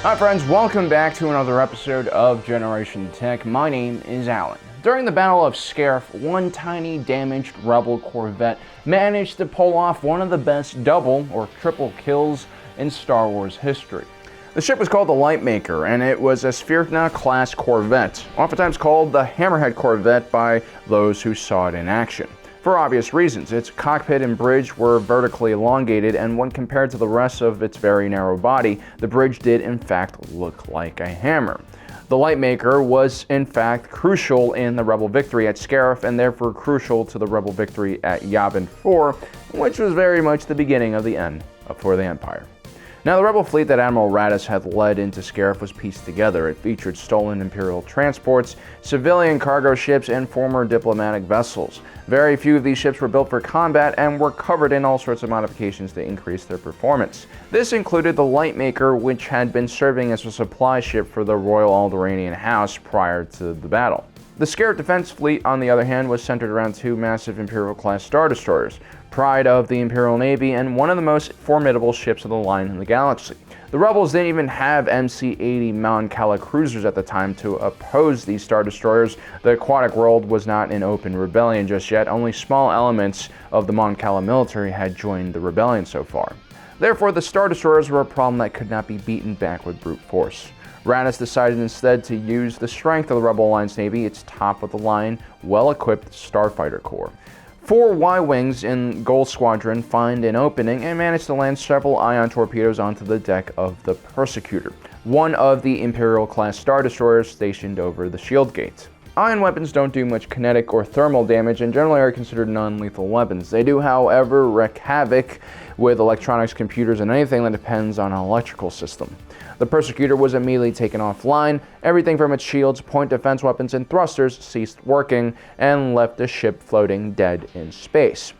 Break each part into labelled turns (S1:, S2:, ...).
S1: Hi friends, welcome back to another episode of Generation Tech. My name is Alan. During the Battle of Scarif, one tiny damaged Rebel Corvette managed to pull off one of the best double or triple kills in Star Wars history. The ship was called the Lightmaker, and it was a Sphyrna-class Corvette, oftentimes called the Hammerhead Corvette by those who saw it in action. For obvious reasons, its cockpit and bridge were vertically elongated, and when compared to the rest of its very narrow body, the bridge did in fact look like a hammer. The Lightmaker was in fact crucial in the Rebel victory at Scarif, and therefore crucial to the Rebel victory at Yavin 4, which was very much the beginning of the end for the Empire. Now, the Rebel fleet that Admiral Raddus had led into Scarif was pieced together. It featured stolen Imperial transports, civilian cargo ships, and former diplomatic vessels. Very few of these ships were built for combat and were covered in all sorts of modifications to increase their performance. This included the Lightmaker, which had been serving as a supply ship for the Royal Alderaanian House prior to the battle. The Scarif defense fleet, on the other hand, was centered around two massive Imperial-class Star Destroyers, pride of the Imperial Navy and one of the most formidable ships of the line in the galaxy. The Rebels didn't even have MC-80 Mon Cala cruisers at the time to oppose these Star Destroyers. The aquatic world was not in open rebellion just yet. Only small elements of the Mon Cala military had joined the rebellion so far. Therefore, the Star Destroyers were a problem that could not be beaten back with brute force. Raddus decided instead to use the strength of the Rebel Alliance Navy, its top-of-the-line, well-equipped Starfighter Corps. 4 Y-Wings in Gold Squadron find an opening and manage to land several ion torpedoes onto the deck of the Persecutor, one of the Imperial-class Star Destroyers stationed over the shield gate. Ion weapons don't do much kinetic or thermal damage and generally are considered non-lethal weapons. They do, however, wreak havoc with electronics, computers, and anything that depends on an electrical system. The Persecutor was immediately taken offline. Everything from its shields, point defense weapons, and thrusters ceased working and left the ship floating dead in space,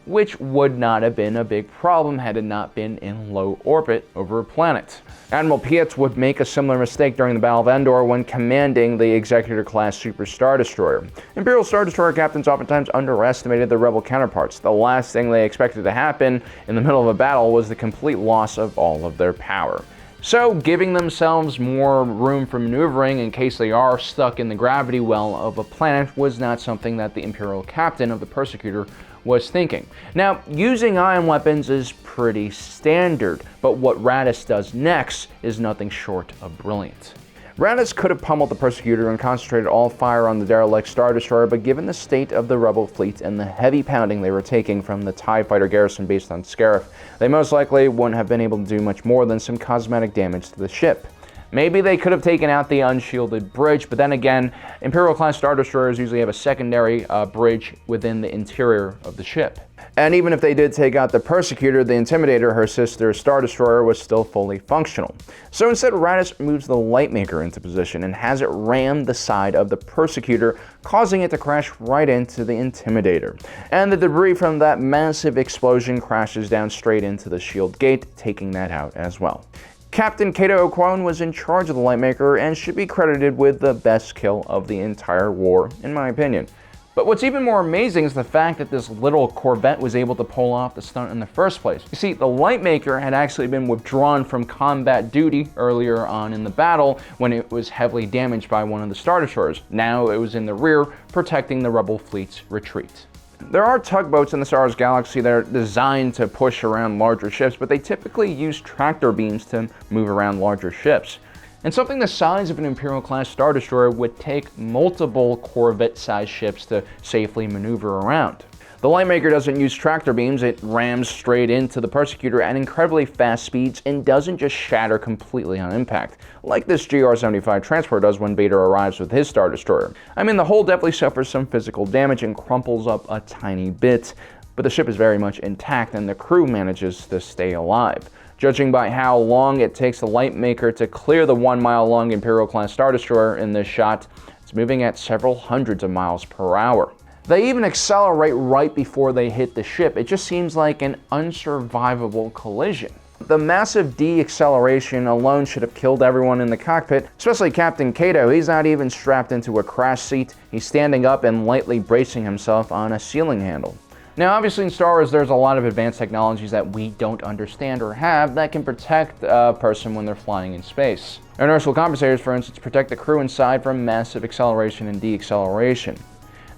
S1: which would not have been a big problem had it not been in low orbit over a planet. Admiral Pietz would make a similar mistake during the Battle of Endor when commanding the Executor-class Super Star Destroyer. Imperial Star Destroyer captains oftentimes underestimated their Rebel counterparts. The last thing they expected to happen in the middle of a battle was the complete loss of all of their power. So, giving themselves more room for maneuvering in case they are stuck in the gravity well of a planet was not something that the Imperial captain of the Persecutor was thinking. Now, using ion weapons is pretty standard, but what Raddus does next is nothing short of brilliant. Raddus could have pummeled the Persecutor and concentrated all fire on the derelict Star Destroyer, but given the state of the Rebel fleet and the heavy pounding they were taking from the TIE fighter garrison based on Scarif, they most likely wouldn't have been able to do much more than some cosmetic damage to the ship. Maybe they could have taken out the unshielded bridge, but then again, Imperial-class Star Destroyers usually have a secondary bridge within the interior of the ship. And even if they did take out the Persecutor, the Intimidator, her sister Star Destroyer, was still fully functional. So instead, Raddus moves the Lightmaker into position and has it ram the side of the Persecutor, causing it to crash right into the Intimidator. And the debris from that massive explosion crashes down straight into the shield gate, taking that out as well. Captain Cato O'Quone was in charge of the Lightmaker and should be credited with the best kill of the entire war, in my opinion. But what's even more amazing is the fact that this little Corvette was able to pull off the stunt in the first place. You see, the Lightmaker had actually been withdrawn from combat duty earlier on in the battle when it was heavily damaged by one of the Star Destroyers. Now it was in the rear, protecting the Rebel fleet's retreat. There are tugboats in the Star Wars galaxy that are designed to push around larger ships, but they typically use tractor beams to move around larger ships. And something the size of an Imperial-class Star Destroyer would take multiple Corvette-sized ships to safely maneuver around. The Lightmaker doesn't use tractor beams, it rams straight into the Persecutor at incredibly fast speeds and doesn't just shatter completely on impact, like this GR-75 transport does when Vader arrives with his Star Destroyer. I mean, the hull definitely suffers some physical damage and crumples up a tiny bit, but the ship is very much intact and the crew manages to stay alive. Judging by how long it takes the Lightmaker to clear the 1-mile-long Imperial-class Star Destroyer in this shot, it's moving at several hundreds of miles per hour. They even accelerate right before they hit the ship. It just seems like an unsurvivable collision. The massive deceleration alone should have killed everyone in the cockpit, especially Captain Cato. He's not even strapped into a crash seat. He's standing up and lightly bracing himself on a ceiling handle. Now, obviously in Star Wars, there's a lot of advanced technologies that we don't understand or have that can protect a person when they're flying in space. Inertial compensators, for instance, protect the crew inside from massive acceleration and deceleration.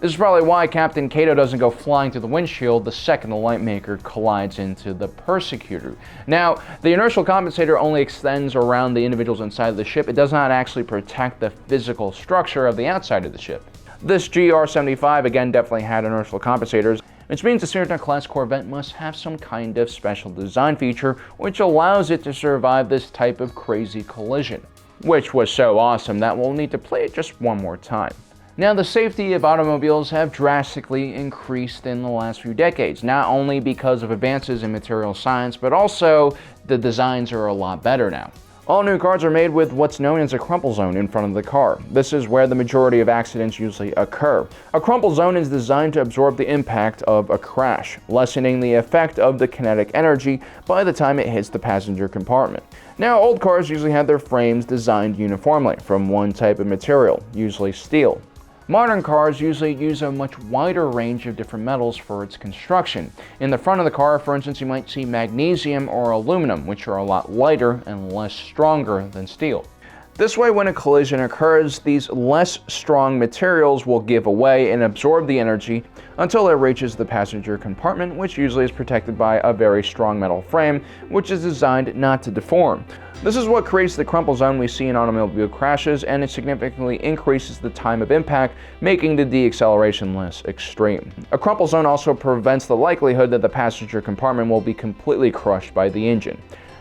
S1: This is probably why Captain Cato doesn't go flying through the windshield the second the Lightmaker collides into the Persecutor. Now, the inertial compensator only extends around the individuals inside of the ship. It does not actually protect the physical structure of the outside of the ship. This GR-75 again definitely had inertial compensators, which means the Sphyrna-class Corvette must have some kind of special design feature which allows it to survive this type of crazy collision, which was so awesome that we'll need to play it just one more time. Now, the safety of automobiles have drastically increased in the last few decades, not only because of advances in material science, but also the designs are a lot better now. All new cars are made with what's known as a crumple zone in front of the car. This is where the majority of accidents usually occur. A crumple zone is designed to absorb the impact of a crash, lessening the effect of the kinetic energy by the time it hits the passenger compartment. Now, old cars usually have their frames designed uniformly from one type of material, usually steel. Modern cars usually use a much wider range of different metals for its construction. In the front of the car, for instance, you might see magnesium or aluminum, which are a lot lighter and less stronger than steel. This way, when a collision occurs, these less strong materials will give away and absorb the energy until it reaches the passenger compartment, which usually is protected by a very strong metal frame, which is designed not to deform. This is what creates the crumple zone we see in automobile crashes, and it significantly increases the time of impact, making the deceleration less extreme. A crumple zone also prevents the likelihood that the passenger compartment will be completely crushed by the engine.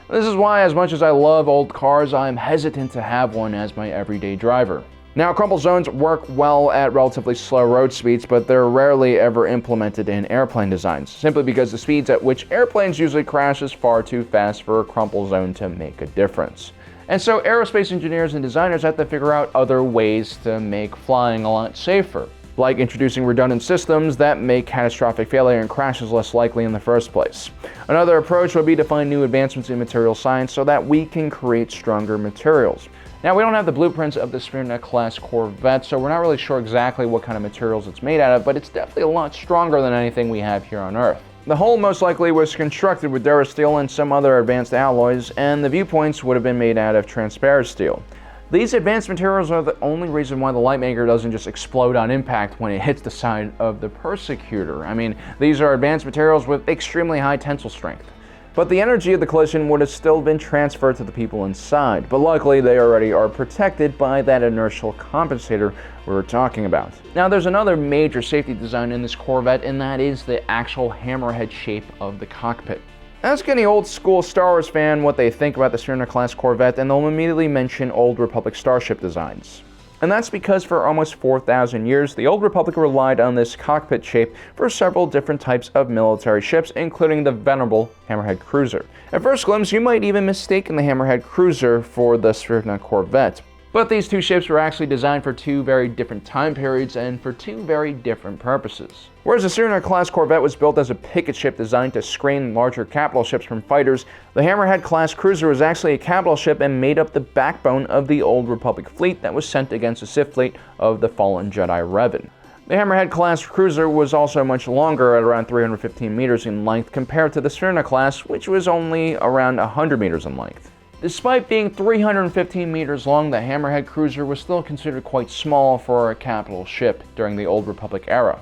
S1: This is why, as much as I love old cars, I am hesitant to have one as my everyday driver. Now, crumple zones work well at relatively slow road speeds, but they're rarely ever implemented in airplane designs, simply because the speeds at which airplanes usually crash is far too fast for a crumple zone to make a difference. And so aerospace engineers and designers have to figure out other ways to make flying a lot safer, like introducing redundant systems that make catastrophic failure and crashes less likely in the first place. Another approach would be to find new advancements in material science so that we can create stronger materials. Now, we don't have the blueprints of the Sphyrna-class Corvette, so we're not really sure exactly what kind of materials it's made out of, but it's definitely a lot stronger than anything we have here on Earth. The hull most likely was constructed with Durasteel and some other advanced alloys, and the viewpoints would have been made out of transparent steel. These advanced materials are the only reason why the Lightmaker doesn't just explode on impact when it hits the side of the Persecutor. I mean, these are advanced materials with extremely high tensile strength. But the energy of the collision would have still been transferred to the people inside, but luckily they already are protected by that inertial compensator we were talking about. Now, there's another major safety design in this Corvette, and that is the actual hammerhead shape of the cockpit. Ask any old school Star Wars fan what they think about the Sphyrna-class Corvette, and they'll immediately mention Old Republic starship designs. And that's because for almost 4,000 years, the Old Republic relied on this cockpit shape for several different types of military ships, including the venerable Hammerhead Cruiser. At first glimpse, you might even mistake the Hammerhead Cruiser for the Sphyrna Corvette. But these two ships were actually designed for two very different time periods and for two very different purposes. Whereas the Sphyrna-class Corvette was built as a picket ship designed to screen larger capital ships from fighters, the Hammerhead-class Cruiser was actually a capital ship and made up the backbone of the Old Republic fleet that was sent against the Sith fleet of the fallen Jedi Revan. The Hammerhead-class Cruiser was also much longer at around 315 meters in length compared to the Sphyrna-class, which was only around 100 meters in length. Despite being 315 meters long, the Hammerhead Cruiser was still considered quite small for a capital ship during the Old Republic era.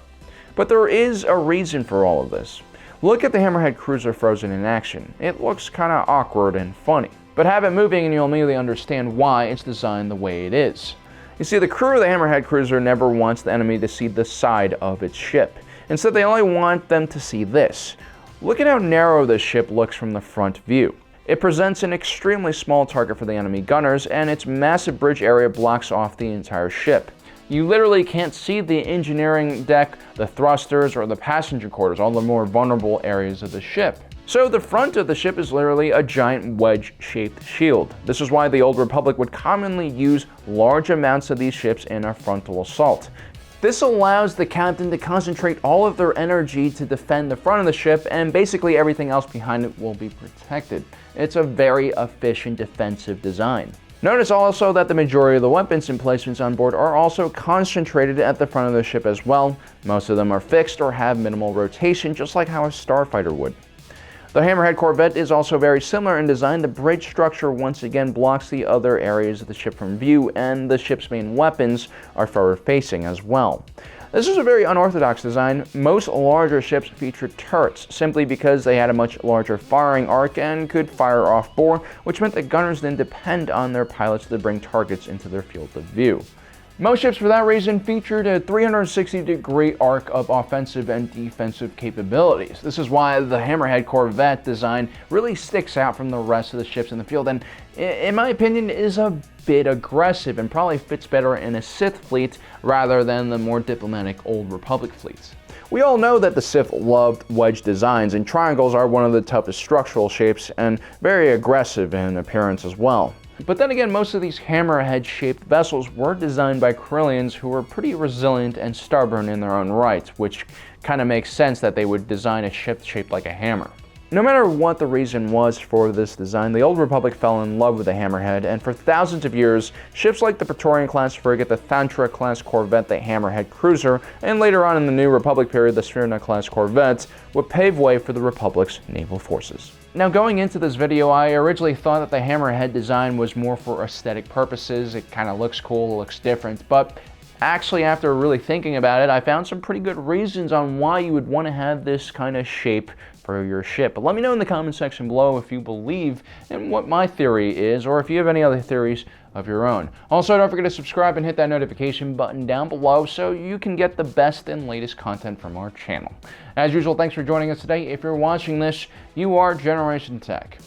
S1: But there is a reason for all of this. Look at the Hammerhead Cruiser frozen in action. It looks kinda awkward and funny. But have it moving and you'll immediately understand why it's designed the way it is. You see, the crew of the Hammerhead Cruiser never wants the enemy to see the side of its ship. Instead, they only want them to see this. Look at how narrow this ship looks from the front view. It presents an extremely small target for the enemy gunners, and its massive bridge area blocks off the entire ship. You literally can't see the engineering deck, the thrusters, or the passenger quarters, all the more vulnerable areas of the ship. So the front of the ship is literally a giant wedge-shaped shield. This is why the Old Republic would commonly use large amounts of these ships in a frontal assault. This allows the captain to concentrate all of their energy to defend the front of the ship, and basically everything else behind it will be protected. It's a very efficient defensive design. Notice also that the majority of the weapons emplacements on board are also concentrated at the front of the ship as well. Most of them are fixed or have minimal rotation, just like how a starfighter would. The Hammerhead Corvette is also very similar in design. The bridge structure once again blocks the other areas of the ship from view, and the ship's main weapons are forward-facing as well. This is a very unorthodox design. Most larger ships featured turrets, simply because they had a much larger firing arc and could fire off-bore, which meant that gunners didn't depend on their pilots to bring targets into their field of view. Most ships, for that reason, featured a 360-degree arc of offensive and defensive capabilities. This is why the Hammerhead Corvette design really sticks out from the rest of the ships in the field, and in my opinion is a bit aggressive and probably fits better in a Sith fleet rather than the more diplomatic Old Republic fleets. We all know that the Sith loved wedge designs, and triangles are one of the toughest structural shapes and very aggressive in appearance as well. But then again, most of these hammerhead-shaped vessels were designed by Corellians who were pretty resilient and stubborn in their own right, which kind of makes sense that they would design a ship shaped like a hammer. No matter what the reason was for this design, the Old Republic fell in love with the Hammerhead, and for thousands of years, ships like the Praetorian-class frigate, the Sphyrna-class Corvette, the Hammerhead Cruiser, and later on in the New Republic period, the Sphyrna-class Corvettes, would pave way for the Republic's naval forces. Now, going into this video, I originally thought that the Hammerhead design was more for aesthetic purposes. It kind of looks cool, it looks different, but actually, after really thinking about it, I found some pretty good reasons on why you would want to have this kind of shape for your ship. But let me know in the comment section below if you believe in what my theory is, or if you have any other theories of your own. Also, don't forget to subscribe and hit that notification button down below so you can get the best and latest content from our channel. As usual, thanks for joining us today. If you're watching this, you are Generation Tech.